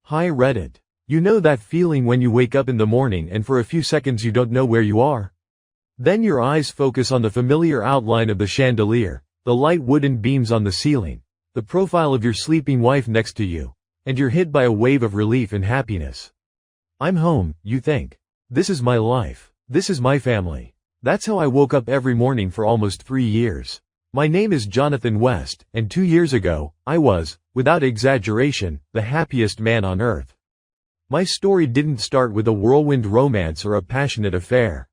Hi Reddit. You know that feeling when you wake up in the morning and for a few seconds you don't know where you are? Then your eyes focus on the familiar outline of the chandelier, the light wooden beams on the ceiling, the profile of your sleeping wife next to you, and you're hit by a wave of relief and happiness. I'm home, you think. This is my life. This is my family. That's how I woke up every morning for almost 3 years. My name is Jonathan West, and 2 years ago, I was, without exaggeration, the happiest man on earth. My story didn't start with a whirlwind romance or a passionate affair.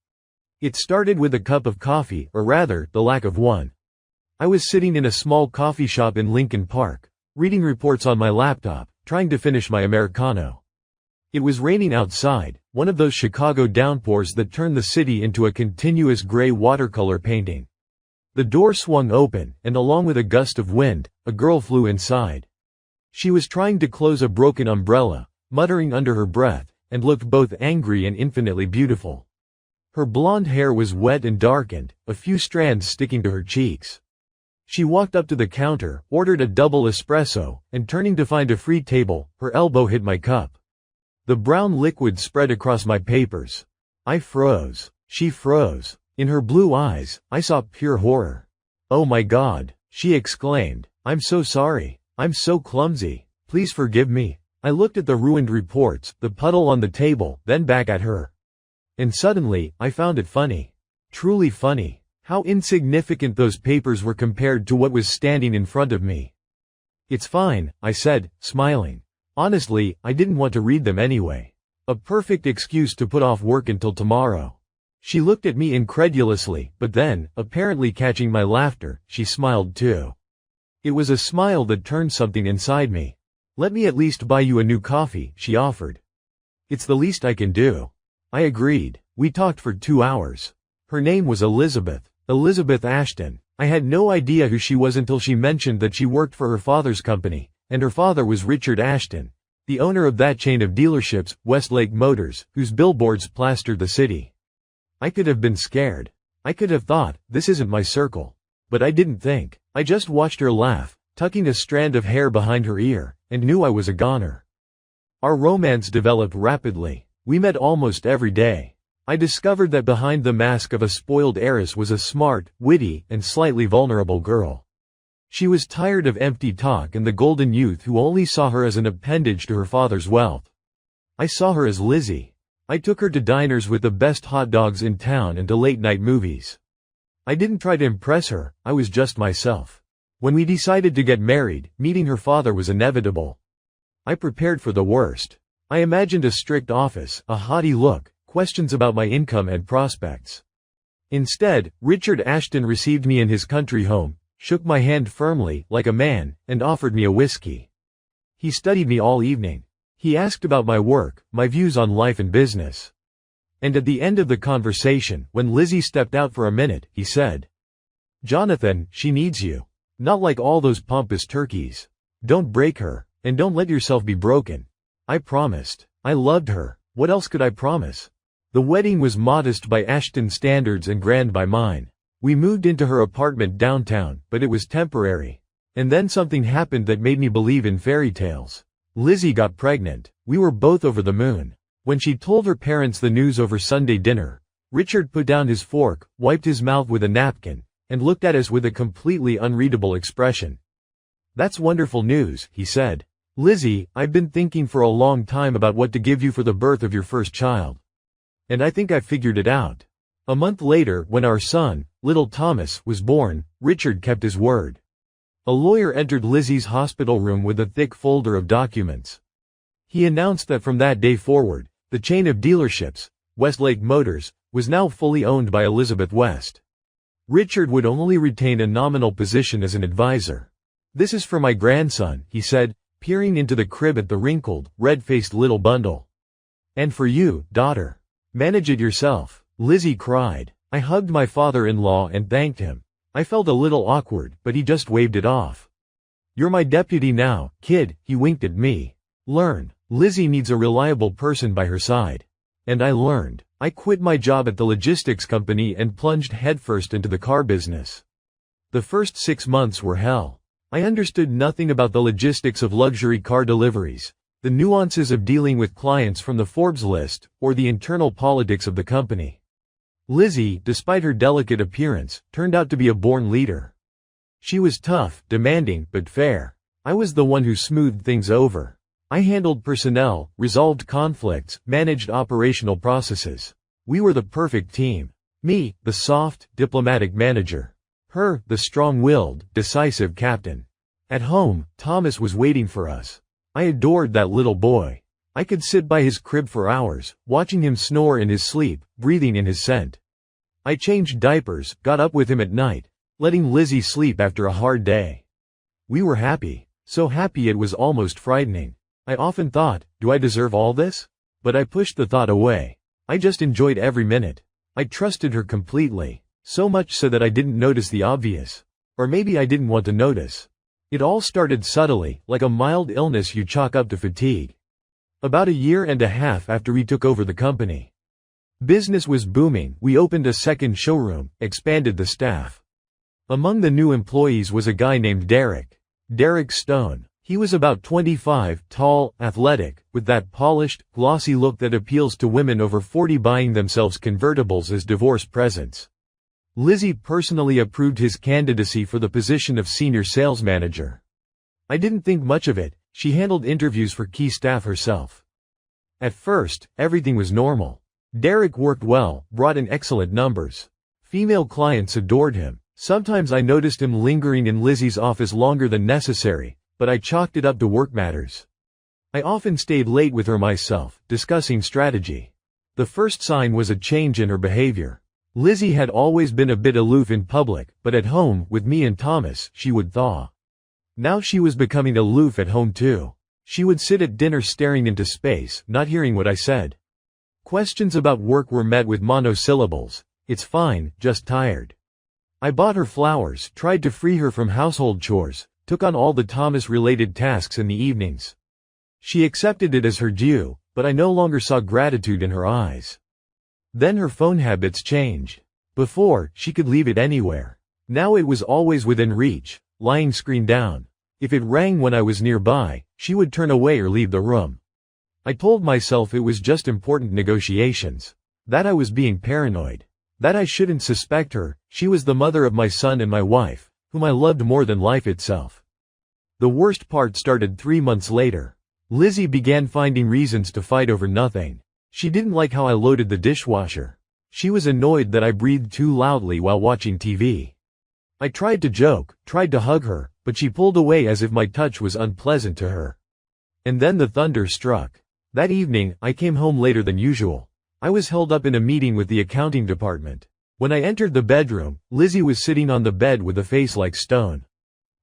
It started with a cup of coffee, or rather, the lack of one. I was sitting in a small coffee shop in Lincoln Park, reading reports on my laptop, trying to finish my Americano. It was raining outside, one of those Chicago downpours that turn the city into a continuous gray watercolor painting. The door swung open, and along with a gust of wind, a girl flew inside. She was trying to close a broken umbrella, muttering under her breath, and looked both angry and infinitely beautiful. Her blonde hair was wet and darkened, a few strands sticking to her cheeks. She walked up to the counter, ordered a double espresso, and turning to find a free table, her elbow hit my cup. The brown liquid spread across my papers. I froze. She froze. In her blue eyes, I saw pure horror. "Oh my God," she exclaimed. "I'm so sorry. I'm so clumsy. Please forgive me." I looked at the ruined reports, the puddle on the table, then back at her. And suddenly, I found it funny. Truly funny. How insignificant those papers were compared to what was standing in front of me. "It's fine," I said, smiling. Honestly, I didn't want to read them anyway. A perfect excuse to put off work until tomorrow. She looked at me incredulously, but then, apparently catching my laughter, she smiled too. It was a smile that turned something inside me. "Let me at least buy you a new coffee," she offered. "It's the least I can do." I agreed. We talked for 2 hours. Her name was Elizabeth Ashton. I had no idea who she was until she mentioned that she worked for her father's company, and her father was Richard Ashton, the owner of that chain of dealerships, Westlake Motors, whose billboards plastered the city. I could have been scared. I could have thought, this isn't my circle. But I didn't think. I just watched her laugh, tucking a strand of hair behind her ear, and knew I was a goner. Our romance developed rapidly. We met almost every day. I discovered that behind the mask of a spoiled heiress was a smart, witty, and slightly vulnerable girl. She was tired of empty talk and the golden youth who only saw her as an appendage to her father's wealth. I saw her as Lizzie. I took her to diners with the best hot dogs in town and to late-night movies. I didn't try to impress her, I was just myself. When we decided to get married, meeting her father was inevitable. I prepared for the worst. I imagined a strict office, a haughty look, questions about my income and prospects. Instead, Richard Ashton received me in his country home, shook my hand firmly, like a man, and offered me a whiskey. He studied me all evening. He asked about my work, my views on life and business. And at the end of the conversation, when Lizzie stepped out for a minute, he said, "Jonathan, she needs you. Not like all those pompous turkeys. Don't break her, and don't let yourself be broken." I promised. I loved her. What else could I promise? The wedding was modest by Ashton standards and grand by mine. We moved into her apartment downtown, but it was temporary. And then something happened that made me believe in fairy tales. Lizzie got pregnant. We were both over the moon. When she told her parents the news over Sunday dinner, Richard put down his fork, wiped his mouth with a napkin, and looked at us with a completely unreadable expression. "That's wonderful news," he said. "Lizzie, I've been thinking for a long time about what to give you for the birth of your first child. And I think I've figured it out." A month later, when our son, little Thomas, was born, Richard kept his word. A lawyer entered Lizzie's hospital room with a thick folder of documents. He announced that from that day forward, the chain of dealerships, Westlake Motors, was now fully owned by Elizabeth West. Richard would only retain a nominal position as an advisor. "This is for my grandson," he said, peering into the crib at the wrinkled, red-faced little bundle. "And for you, daughter. Manage it yourself." Lizzie cried. I hugged my father-in-law and thanked him. I felt a little awkward, but he just waved it off. "You're my deputy now, kid," he winked at me. "Learn. Lizzie needs a reliable person by her side." And I learned. I quit my job at the logistics company and plunged headfirst into the car business. The first 6 months were hell. I understood nothing about the logistics of luxury car deliveries, The nuances of dealing with clients from the Forbes list, or the internal politics of the company. Lizzie, despite her delicate appearance, turned out to be a born leader. She was tough, demanding, but fair. I was the one who smoothed things over. I handled personnel, resolved conflicts, managed operational processes. We were the perfect team. Me, the soft, diplomatic manager. Her, the strong-willed, decisive captain. At home, Thomas was waiting for us. I adored that little boy. I could sit by his crib for hours, watching him snore in his sleep, breathing in his scent. I changed diapers, got up with him at night, letting Lizzie sleep after a hard day. We were happy, so happy it was almost frightening. I often thought, do I deserve all this? But I pushed the thought away. I just enjoyed every minute. I trusted her completely, so much so that I didn't notice the obvious. Or maybe I didn't want to notice. It all started subtly, like a mild illness you chalk up to fatigue. About 1.5 years after we took over the company. Business was booming. We opened a second showroom, expanded the staff. Among the new employees was a guy named Derek Stone. He was about 25, tall, athletic, with that polished, glossy look that appeals to women over 40 buying themselves convertibles as divorce presents. Lizzie personally approved his candidacy for the position of senior sales manager. I didn't think much of it. She handled interviews for key staff herself. At first, everything was normal. Derek worked well, brought in excellent numbers. Female clients adored him. Sometimes I noticed him lingering in Lizzie's office longer than necessary, but I chalked it up to work matters. I often stayed late with her myself, discussing strategy. The first sign was a change in her behavior. Lizzie had always been a bit aloof in public, but at home, with me and Thomas, she would thaw. Now she was becoming aloof at home too. She would sit at dinner staring into space, not hearing what I said. Questions about work were met with monosyllables. It's fine, just tired. I bought her flowers, tried to free her from household chores, took on all the Thomas-related tasks in the evenings. She accepted it as her due, but I no longer saw gratitude in her eyes. Then her phone habits changed. Before, she could leave it anywhere. Now it was always within reach, lying screen down. If it rang when I was nearby, she would turn away or leave the room. I told myself it was just important negotiations. That I was being paranoid. That I shouldn't suspect her. She was the mother of my son and my wife, whom I loved more than life itself. The worst part started 3 months later. Lizzie began finding reasons to fight over nothing. She didn't like how I loaded the dishwasher. She was annoyed that I breathed too loudly while watching TV. I tried to joke, tried to hug her, but she pulled away as if my touch was unpleasant to her. And then the thunder struck. That evening, I came home later than usual. I was held up in a meeting with the accounting department. When I entered the bedroom, Lizzie was sitting on the bed with a face like stone.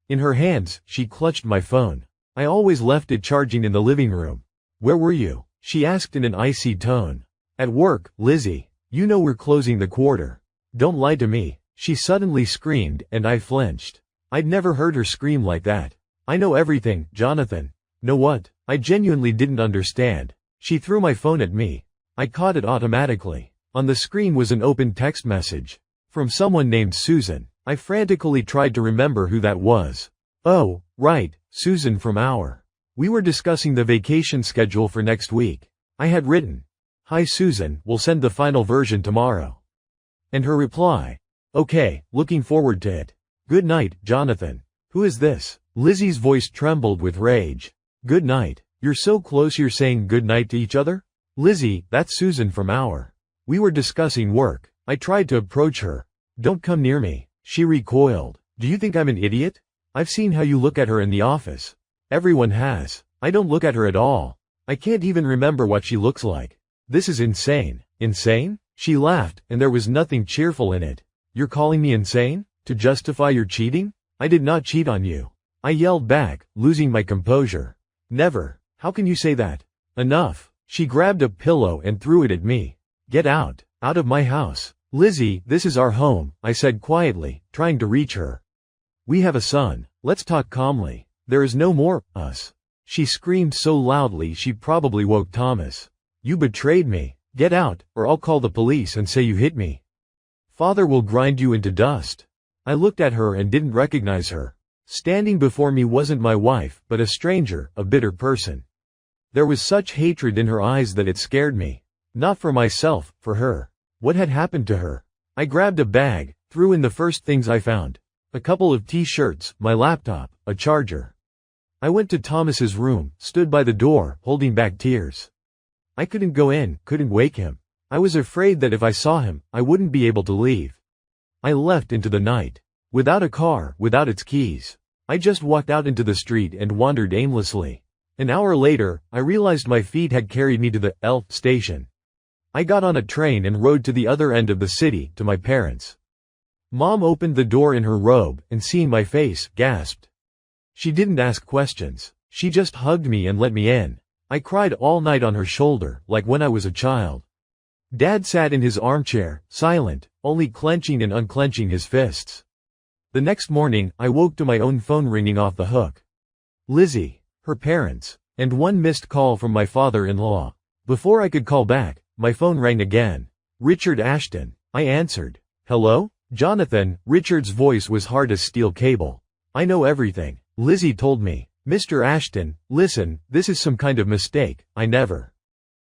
In her hands, she clutched my phone. I always left it charging in the living room. Where were you? She asked in an icy tone. At work, Lizzie. You know we're closing the quarter. Don't lie to me. She suddenly screamed, and I flinched. I'd never heard her scream like that. I know everything, Jonathan. Know what? I genuinely didn't understand. She threw my phone at me. I caught it automatically. On the screen was an open text message. From someone named Susan. I frantically tried to remember who that was. Oh, right, Susan from our. We were discussing the vacation schedule for next week. I had written, "Hi Susan, we'll send the final version tomorrow." And her reply, "Okay, looking forward to it. Good night, Jonathan." Who is this? Lizzie's voice trembled with rage. Good night. You're so close you're saying good night to each other? Lizzie, that's Susan from our. We were discussing work. I tried to approach her. Don't come near me. She recoiled. Do you think I'm an idiot? I've seen how you look at her in the office. Everyone has. I don't look at her at all. I can't even remember what she looks like. This is insane. Insane? She laughed, and there was nothing cheerful in it. You're calling me insane? To justify your cheating? I did not cheat on you. I yelled back, losing my composure. Never. How can you say that? Enough. She grabbed a pillow and threw it at me. Get out. Out of my house. Lizzie, this is our home, I said quietly, trying to reach her. We have a son. Let's talk calmly. There is no more us. She screamed so loudly she probably woke Thomas. You betrayed me. Get out, or I'll call the police and say you hit me. Father will grind you into dust. I looked at her and didn't recognize her. Standing before me wasn't my wife, but a stranger, a bitter person. There was such hatred in her eyes that it scared me. Not for myself, for her. What had happened to her? I grabbed a bag, threw in the first things I found. A couple of t-shirts, my laptop, a charger. I went to Thomas's room, stood by the door, holding back tears. I couldn't go in, couldn't wake him. I was afraid that if I saw him, I wouldn't be able to leave. I left into the night. Without a car, without its keys. I just walked out into the street and wandered aimlessly. An hour later, I realized my feet had carried me to the L station. I got on a train and rode to the other end of the city, to my parents'. Mom opened the door in her robe, and seeing my face, gasped. She didn't ask questions. She just hugged me and let me in. I cried all night on her shoulder, like when I was a child. Dad sat in his armchair, silent, only clenching and unclenching his fists. The next morning, I woke to my own phone ringing off the hook. Lizzie, her parents, and one missed call from my father-in-law. Before I could call back, my phone rang again. Richard Ashton. I answered. Hello? Jonathan. Richard's voice was hard as steel cable. I know everything. Lizzie told me. Mr. Ashton, listen, this is some kind of mistake. I never.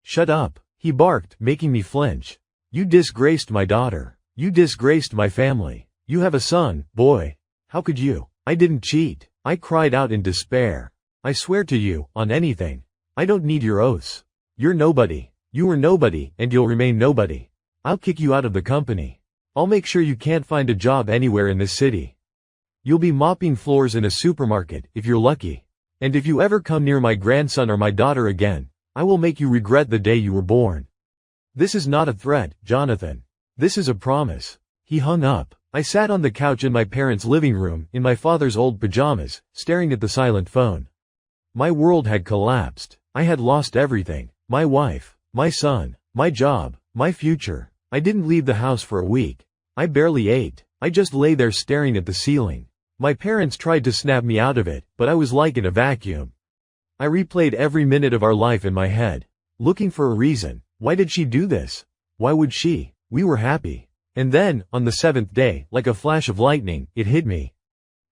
Shut up. He barked, making me flinch. You disgraced my daughter. You disgraced my family. You have a son, boy. How could you? I didn't cheat. I cried out in despair. I swear to you, on anything. I don't need your oaths. You're nobody. You were nobody, and you'll remain nobody. I'll kick you out of the company. I'll make sure you can't find a job anywhere in this city. You'll be mopping floors in a supermarket, if you're lucky. And if you ever come near my grandson or my daughter again, I will make you regret the day you were born. This is not a threat, Jonathan. This is a promise. He hung up. I sat on the couch in my parents' living room, in my father's old pajamas, staring at the silent phone. My world had collapsed. I had lost everything. My wife, my son, my job, my future. I didn't leave the house for a week. I barely ate. I just lay there staring at the ceiling. My parents tried to snap me out of it, but I was like in a vacuum. I replayed every minute of our life in my head, looking for a reason. Why did she do this? Why would she? We were happy. And then, on the 7th day, like a flash of lightning, it hit me.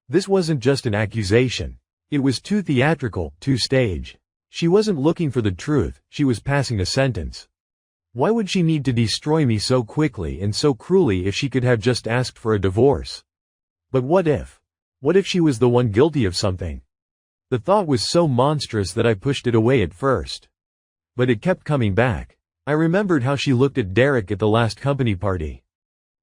This wasn't just an accusation. It was too theatrical, too stage. She wasn't looking for the truth, she was passing a sentence. Why would she need to destroy me so quickly and so cruelly if she could have just asked for a divorce? But what if? What if she was the one guilty of something? The thought was so monstrous that I pushed it away at first. But it kept coming back. I remembered how she looked at Derek at the last company party.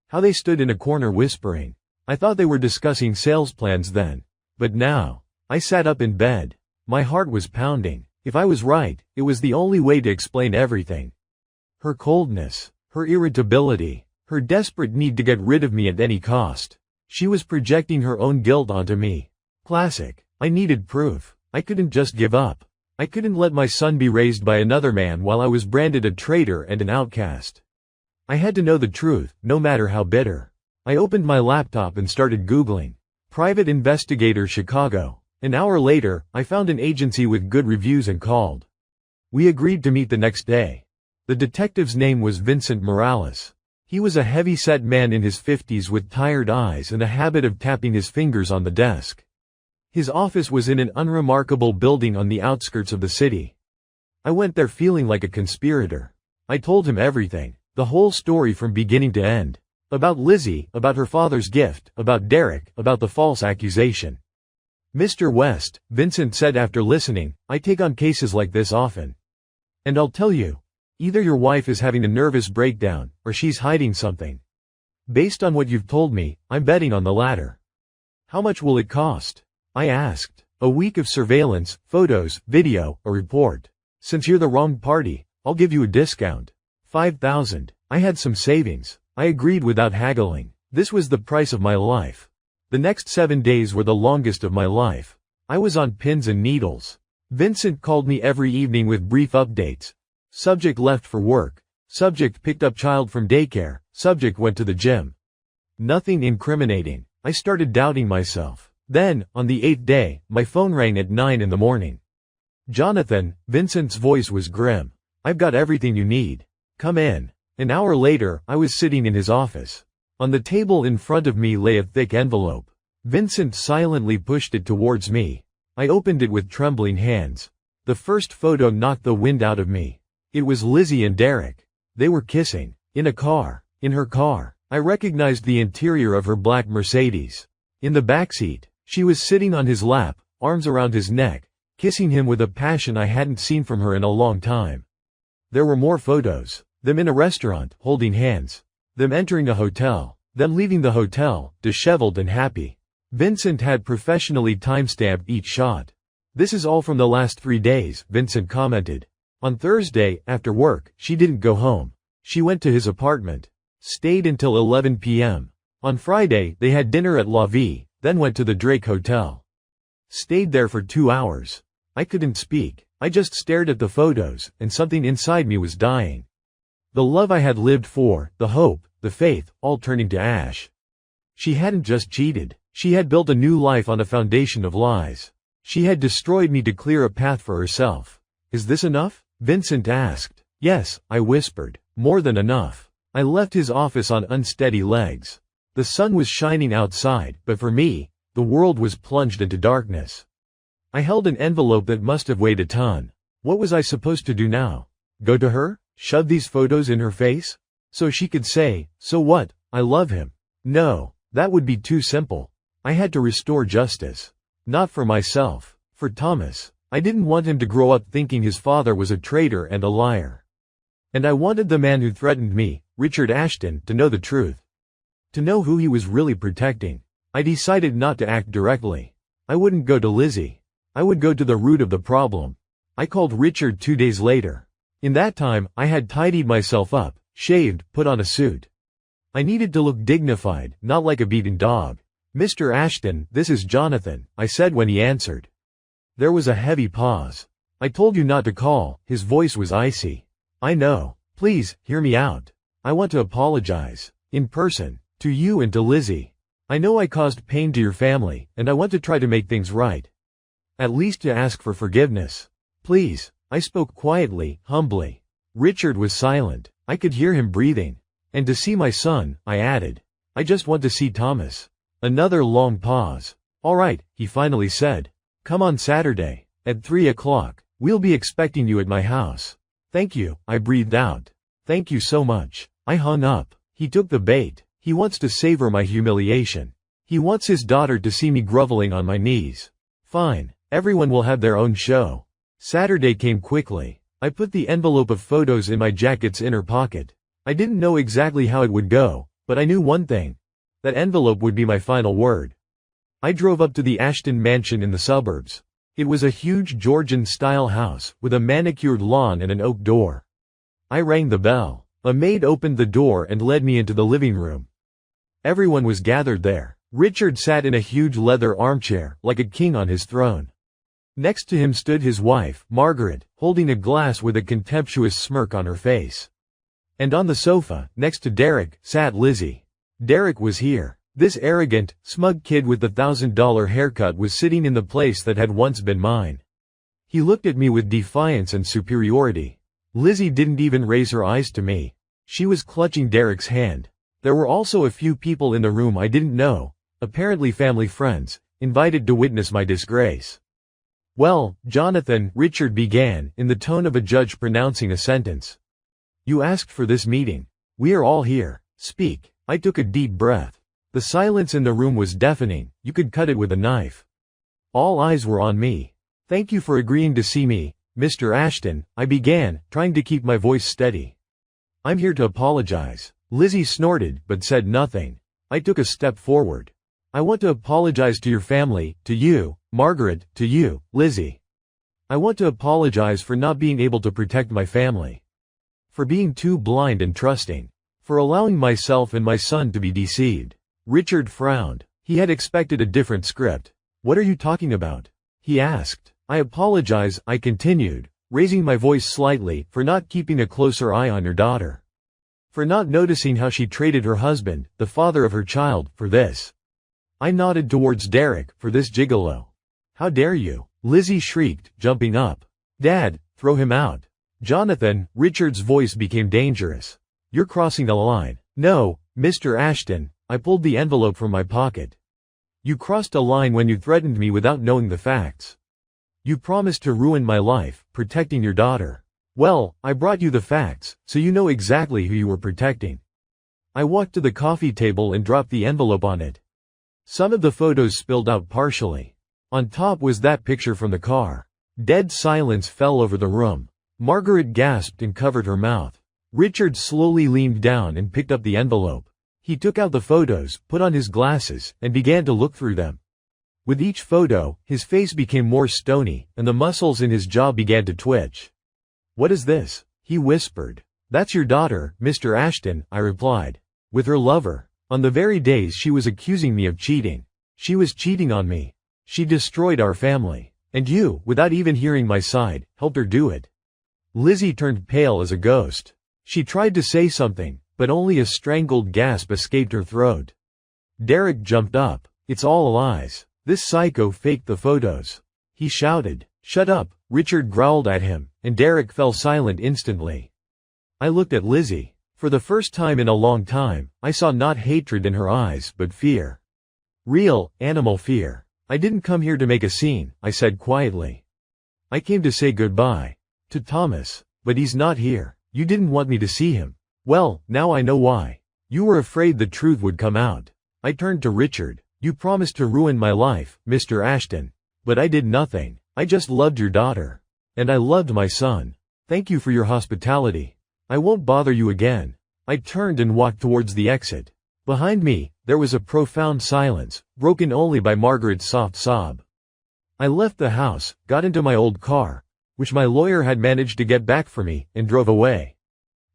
How they stood in a corner whispering. I thought they were discussing sales plans then. But now, I sat up in bed. My heart was pounding. If I was right, it was the only way to explain everything. Her coldness, her irritability, her desperate need to get rid of me at any cost. She was projecting her own guilt onto me. Classic. I needed proof. I couldn't just give up. I couldn't let my son be raised by another man while I was branded a traitor and an outcast. I had to know the truth, no matter how bitter. I opened my laptop and started Googling. Private Investigator Chicago. An hour later, I found an agency with good reviews and called. We agreed to meet the next day. The detective's name was Vincent Morales. He was a heavy-set man in his 50s with tired eyes and a habit of tapping his fingers on the desk. His office was in an unremarkable building on the outskirts of the city. I went there feeling like a conspirator. I told him everything, the whole story from beginning to end. About Lizzie, about her father's gift, about Derek, about the false accusation. Mr. West, Vincent said after listening, I take on cases like this often. And I'll tell you, either your wife is having a nervous breakdown, or she's hiding something. Based on what you've told me, I'm betting on the latter. How much will it cost? I asked. A week of surveillance, photos, video, a report. Since you're the wrong party, I'll give you a discount. $5,000. I had some savings. I agreed without haggling. This was the price of my life. The next 7 days were the longest of my life. I was on pins and needles. Vincent called me every evening with brief updates. Subject left for work. Subject picked up child from daycare. Subject went to the gym. Nothing incriminating. I started doubting myself. Then, on the 8th day, my phone rang at 9 in the morning. Jonathan, Vincent's voice was grim. I've got everything you need. Come in. An hour later, I was sitting in his office. On the table in front of me lay a thick envelope. Vincent silently pushed it towards me. I opened it with trembling hands. The first photo knocked the wind out of me. It was Lizzie and Derek. They were kissing. In a car. In her car. I recognized the interior of her black Mercedes. In the backseat, she was sitting on his lap, arms around his neck, kissing him with a passion I hadn't seen from her in a long time. There were more photos. Them in a restaurant, holding hands. Them entering a hotel. Them leaving the hotel, disheveled and happy. Vincent had professionally timestamped each shot. "This is all from the last 3 days," Vincent commented. On Thursday, after work, she didn't go home. She went to his apartment. Stayed until 11 p.m. On Friday, they had dinner at La Vie, then went to the Drake Hotel. Stayed there for 2 hours. I couldn't speak. I just stared at the photos, and something inside me was dying. The love I had lived for, the hope, the faith, all turning to ash. She hadn't just cheated. She had built a new life on a foundation of lies. She had destroyed me to clear a path for herself. "Is this enough?" Vincent asked. "Yes," I whispered. "More than enough." I left his office on unsteady legs. The sun was shining outside, but for me, the world was plunged into darkness. I held an envelope that must have weighed a ton. What was I supposed to do now? Go to her? Shove these photos in her face? So she could say, "So what? I love him." No, that would be too simple. I had to restore justice. Not for myself. For Thomas. I didn't want him to grow up thinking his father was a traitor and a liar. And I wanted the man who threatened me, Richard Ashton, to know the truth. To know who he was really protecting. I decided not to act directly. I wouldn't go to Lizzie. I would go to the root of the problem. I called Richard 2 days later. In that time, I had tidied myself up, shaved, put on a suit. I needed to look dignified, not like a beaten dog. "Mr. Ashton, this is Jonathan," I said when he answered. There was a heavy pause. "I told you not to call," his voice was icy. "I know. Please, hear me out. I want to apologize. In person. To you and to Lizzie. I know I caused pain to your family, and I want to try to make things right. At least to ask for forgiveness. Please." I spoke quietly, humbly. Richard was silent. I could hear him breathing. "And to see my son," I added. "I just want to see Thomas." Another long pause. "All right," he finally said. "Come on Saturday. At 3 o'clock. We'll be expecting you at my house." "Thank you," I breathed out. "Thank you so much." I hung up. He took the bait. He wants to savor my humiliation. He wants his daughter to see me groveling on my knees. Fine. Everyone will have their own show. Saturday came quickly. I put the envelope of photos in my jacket's inner pocket. I didn't know exactly how it would go, but I knew one thing. That envelope would be my final word. I drove up to the Ashton mansion in the suburbs. It was a huge Georgian-style house, with a manicured lawn and an oak door. I rang the bell. A maid opened the door and led me into the living room. Everyone was gathered there. Richard sat in a huge leather armchair, like a king on his throne. Next to him stood his wife, Margaret, holding a glass with a contemptuous smirk on her face. And on the sofa, next to Derek, sat Lizzie. Derek was here. This arrogant, smug kid with the $1,000 haircut was sitting in the place that had once been mine. He looked at me with defiance and superiority. Lizzie didn't even raise her eyes to me. She was clutching Derek's hand. There were also a few people in the room I didn't know, apparently family friends, invited to witness my disgrace. "Well, Jonathan," Richard began, in the tone of a judge pronouncing a sentence. "You asked for this meeting. We are all here. Speak." I took a deep breath. The silence in the room was deafening. You could cut it with a knife. All eyes were on me. "Thank you for agreeing to see me, Mr. Ashton," I began, trying to keep my voice steady. "I'm here to apologize." Lizzie snorted, but said nothing. I took a step forward. "I want to apologize to your family, to you, Margaret, to you, Lizzie. I want to apologize for not being able to protect my family. For being too blind and trusting. For allowing myself and my son to be deceived." Richard frowned. He had expected a different script. "What are you talking about?" he asked. "I apologize," I continued, raising my voice slightly, "for not keeping a closer eye on your daughter. For not noticing how she traded her husband, the father of her child, for this." I nodded towards Derek, "For this gigolo." "How dare you?" Lizzie shrieked, jumping up. "Dad, throw him out." "Jonathan," Richard's voice became dangerous. "You're crossing the line." "No, Mr. Ashton." I pulled the envelope from my pocket. "You crossed a line when you threatened me without knowing the facts." You promised to ruin my life, protecting your daughter. Well, I brought you the facts, so you know exactly who you were protecting. I walked to the coffee table and dropped the envelope on it. Some of the photos spilled out partially. On top was that picture from the car. Dead silence fell over the room. Margaret gasped and covered her mouth. Richard slowly leaned down and picked up the envelope. He took out the photos, put on his glasses, and began to look through them. With each photo, his face became more stony, and the muscles in his jaw began to twitch. "What is this?" he whispered. "That's your daughter, Mr. Ashton," I replied. "With her lover. On the very days she was accusing me of cheating. She was cheating on me. She destroyed our family. And you, without even hearing my side, helped her do it." Lizzie turned pale as a ghost. She tried to say something, but only a strangled gasp escaped her throat. Derek jumped up. "It's all lies. This psycho faked the photos," he shouted. "Shut up," Richard growled at him, and Derek fell silent instantly. I looked at Lizzie. For the first time in a long time, I saw not hatred in her eyes, but fear. Real, animal fear. "I didn't come here to make a scene," I said quietly. "I came to say goodbye. To Thomas. But he's not here. You didn't want me to see him. Well, now I know why. You were afraid the truth would come out." I turned to Richard. "You promised to ruin my life, Mr. Ashton. But I did nothing. I just loved your daughter. And I loved my son. Thank you for your hospitality. I won't bother you again." I turned and walked towards the exit. Behind me, there was a profound silence, broken only by Margaret's soft sob. I left the house, got into my old car, which my lawyer had managed to get back for me, and drove away.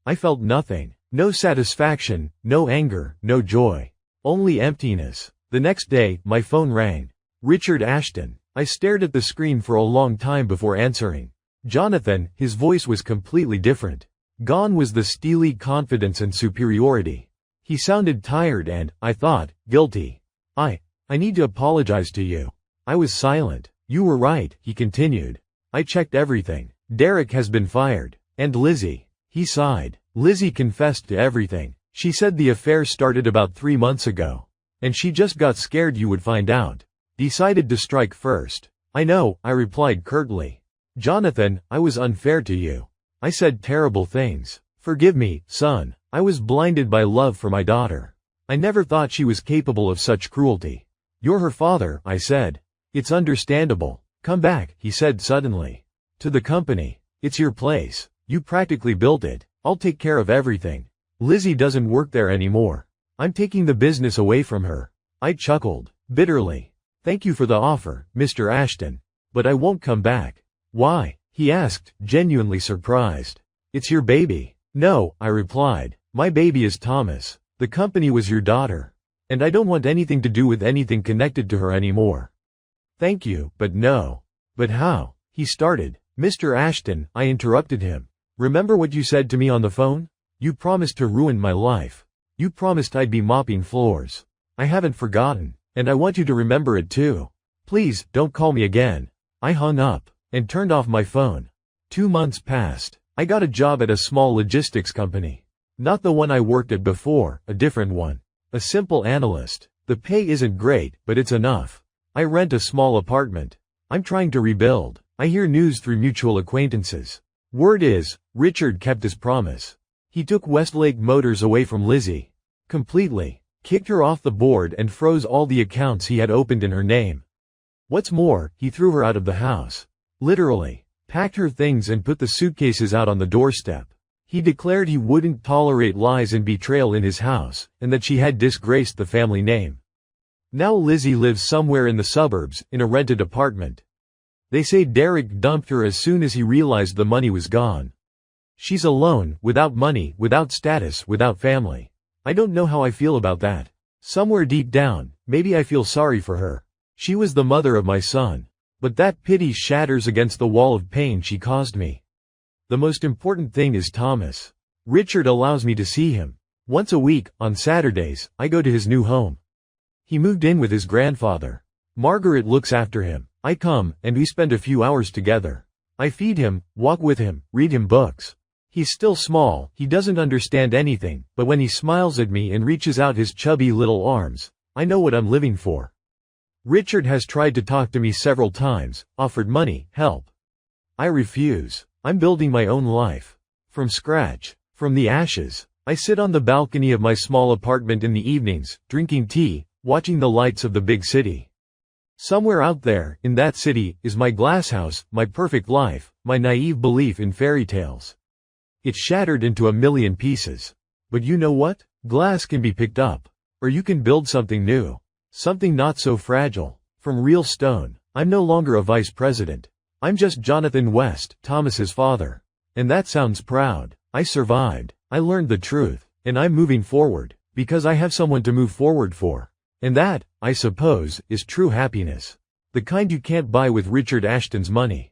I felt nothing. No satisfaction, no anger, no joy. Only emptiness. The next day, my phone rang. Richard Ashton. I stared at the screen for a long time before answering. Jonathan, his voice was completely different. Gone was the steely confidence and superiority. He sounded tired and, I thought, guilty. I need to apologize to you." I was silent. "You were right," he continued. "I checked everything. Derek has been fired. And Lizzie." He sighed. "Lizzie confessed to everything. She said the affair started about 3 months ago. And she just got scared you would find out. Decided to strike first." "I know," I replied curtly. "Jonathan, I was unfair to you. I said terrible things. Forgive me, son. I was blinded by love for my daughter. I never thought she was capable of such cruelty." "You're her father," I said. "It's understandable. Come back," he said suddenly. "To the company. It's your place. You practically built it. I'll take care of everything. Lizzie doesn't work there anymore. I'm taking the business away from her." I chuckled, bitterly. "Thank you for the offer, Mr. Ashton. But I won't come back." "Why?" he asked, genuinely surprised. "It's your baby." "No," I replied. "My baby is Thomas. The company was your daughter. And I don't want anything to do with anything connected to her anymore." "Thank you, but no." "But how?" he started. "Mr. Ashton," I interrupted him. "Remember what you said to me on the phone? You promised to ruin my life. You promised I'd be mopping floors. I haven't forgotten. And I want you to remember it too. Please, don't call me again." I hung up, and turned off my phone. 2 months passed. I got a job at a small logistics company. Not the one I worked at before, a different one. A simple analyst. The pay isn't great, but it's enough. I rent a small apartment. I'm trying to rebuild. I hear news through mutual acquaintances. Word is, Richard kept his promise. He took Westlake Motors away from Lizzie. Completely. Kicked her off the board and froze all the accounts he had opened in her name. What's more, he threw her out of the house. Literally. Packed her things and put the suitcases out on the doorstep. He declared he wouldn't tolerate lies and betrayal in his house, and that she had disgraced the family name. Now Lizzie lives somewhere in the suburbs, in a rented apartment. They say Derek dumped her as soon as he realized the money was gone. She's alone, without money, without status, without family. I don't know how I feel about that. Somewhere deep down, maybe I feel sorry for her. She was the mother of my son. But that pity shatters against the wall of pain she caused me. The most important thing is Thomas. Richard allows me to see him. Once a week, on Saturdays, I go to his new home. He moved in with his grandfather. Margaret looks after him. I come, and we spend a few hours together. I feed him, walk with him, read him books. He's still small, he doesn't understand anything, but when he smiles at me and reaches out his chubby little arms, I know what I'm living for. Richard has tried to talk to me several times, offered money, help. I refuse. I'm building my own life. From scratch. From the ashes. I sit on the balcony of my small apartment in the evenings, drinking tea, watching the lights of the big city. Somewhere out there, in that city, is my glass house, my perfect life, my naive belief in fairy tales. It's shattered into a million pieces. But you know what? Glass can be picked up. Or you can build something new. Something not so fragile. From real stone. I'm no longer a vice president. I'm just Jonathan West, Thomas's father. And that sounds proud. I survived. I learned the truth. And I'm moving forward. Because I have someone to move forward for. And that, I suppose, is true happiness. The kind you can't buy with Richard Ashton's money.